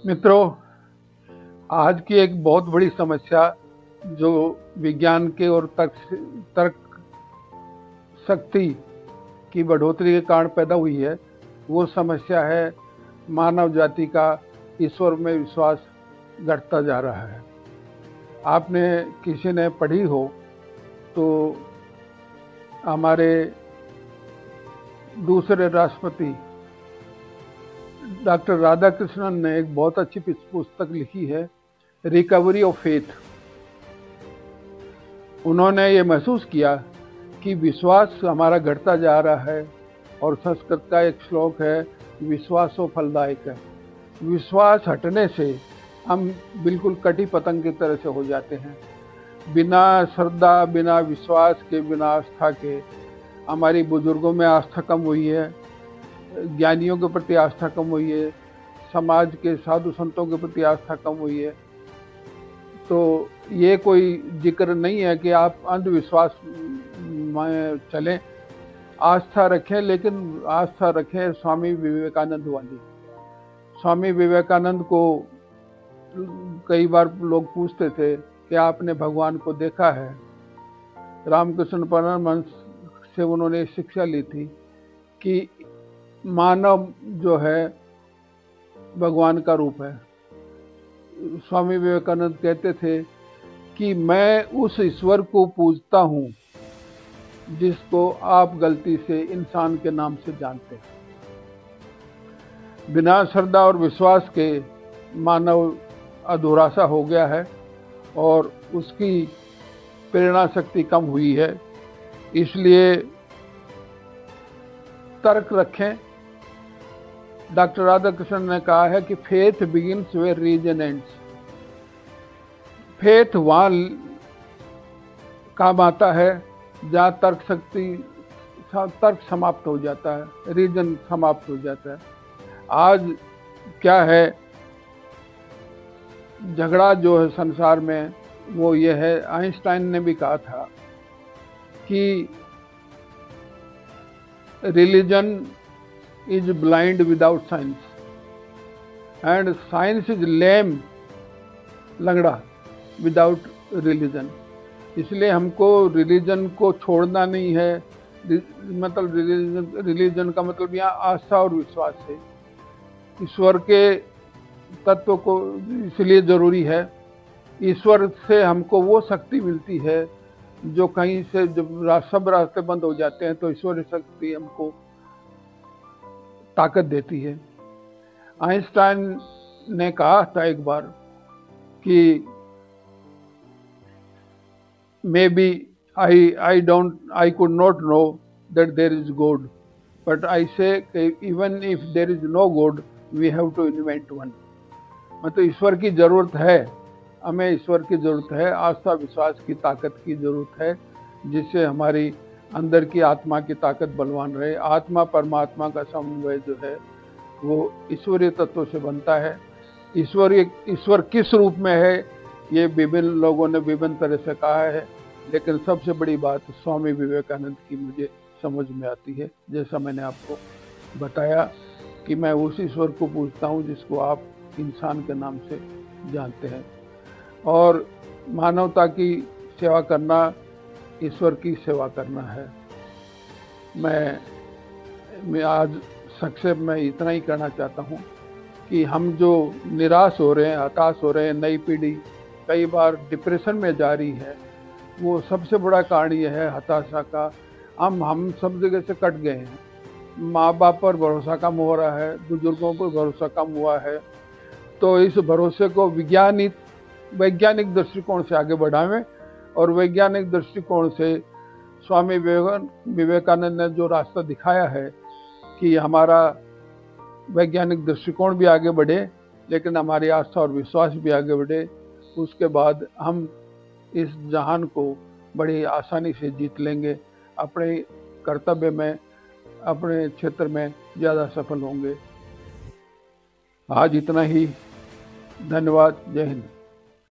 मित्रों, आज की एक बहुत बड़ी समस्या जो विज्ञान के और तर्क शक्ति की बढ़ोतरी के कारण पैदा हुई है, वो समस्या है मानव जाति का ईश्वर में विश्वास घटता जा रहा है। आपने किसी ने पढ़ी हो तो हमारे दूसरे राष्ट्रपति डॉक्टर राधाकृष्णन ने एक बहुत अच्छी पुस्तक लिखी है, रिकवरी ऑफ फेथ। उन्होंने ये महसूस किया कि विश्वास हमारा घटता जा रहा है और संस्कृत का एक श्लोक है, विश्वासो फलदायक है। विश्वास हटने से हम बिल्कुल कटी पतंग की तरह से हो जाते हैं। बिना श्रद्धा, बिना विश्वास के, बिना आस्था के हमारी बुजुर्गों में आस्था कम हुई है, ज्ञानियों के प्रति आस्था कम हुई है, समाज के साधु संतों के प्रति आस्था कम हुई है। तो ये कोई जिक्र नहीं है कि आप अंधविश्वास में चलें, आस्था रखें, लेकिन आस्था रखें स्वामी विवेकानंद वाली। स्वामी विवेकानंद को कई बार लोग पूछते थे कि आपने भगवान को देखा है? रामकृष्ण परमहंस से उन्होंने शिक्षा ली थी कि मानव जो है भगवान का रूप है। स्वामी विवेकानंद कहते थे कि मैं उस ईश्वर को पूजता हूँ जिसको आप गलती से इंसान के नाम से जानते हैं। बिना श्रद्धा और विश्वास के मानव अधूरा सा हो गया है और उसकी प्रेरणा शक्ति कम हुई है। इसलिए तर्क रखें। डॉक्टर राधाकृष्णन ने कहा है कि faith begins where reason ends. Faith वहाँ काम आता है जहाँ तर्क समाप्त हो जाता है, रीजन समाप्त हो जाता है। आज क्या है, झगड़ा जो है संसार में वो ये है, आइंस्टाइन ने भी कहा था कि religion is blind without science and science is lame, लंगड़ा, without religion। इसलिए हमको रिलीजन को छोड़ना नहीं है। मतलब रिलीजन का मतलब यहाँ आस्था और विश्वास है। ईश्वर के तत्व को इसलिए जरूरी है, ईश्वर से हमको वो शक्ति मिलती है जो कहीं से जब सब रास्ते बंद हो जाते हैं तो ईश्वरीय शक्ति हमको ताकत देती है। आइंस्टाइन ने कहा था एक बार कि maybe I could not know that there is God, but I say even if there is no God we have to invent one. मतलब ईश्वर की जरूरत है, हमें ईश्वर की जरूरत है, आस्था विश्वास की ताकत की जरूरत है, जिससे हमारी अंदर की आत्मा की ताकत बलवान रहे। आत्मा परमात्मा का समन्वय जो है वो ईश्वरीय तत्व से बनता है। ईश्वर किस रूप में है ये विभिन्न लोगों ने विभिन्न तरह से कहा है, लेकिन सबसे बड़ी बात स्वामी विवेकानंद की मुझे समझ में आती है। जैसा मैंने आपको बताया कि मैं उस ईश्वर को पूजता हूँ जिसको आप इंसान के नाम से जानते हैं, और मानवता की सेवा करना ईश्वर की सेवा करना है। मैं आज संक्षेप में इतना ही कहना चाहता हूँ कि हम जो निराश हो रहे हैं, हताश हो रहे हैं, नई पीढ़ी कई बार डिप्रेशन में जा रही है, वो सबसे बड़ा कारण ये है हताशा का। हम सब जगह से कट गए हैं। माँ बाप पर भरोसा कम हो रहा है, बुजुर्गों पर भरोसा कम हुआ है। तो इस भरोसे को वैज्ञानिक दृष्टिकोण से आगे बढ़ावें, और वैज्ञानिक दृष्टिकोण से स्वामी विवेकानंद ने जो रास्ता दिखाया है कि हमारा वैज्ञानिक दृष्टिकोण भी आगे बढ़े, लेकिन हमारी आस्था और विश्वास भी आगे बढ़े, उसके बाद हम इस जहान को बड़ी आसानी से जीत लेंगे। अपने कर्तव्य में, अपने क्षेत्र में ज़्यादा सफल होंगे। आज इतना ही। धन्यवाद। जय हिंद।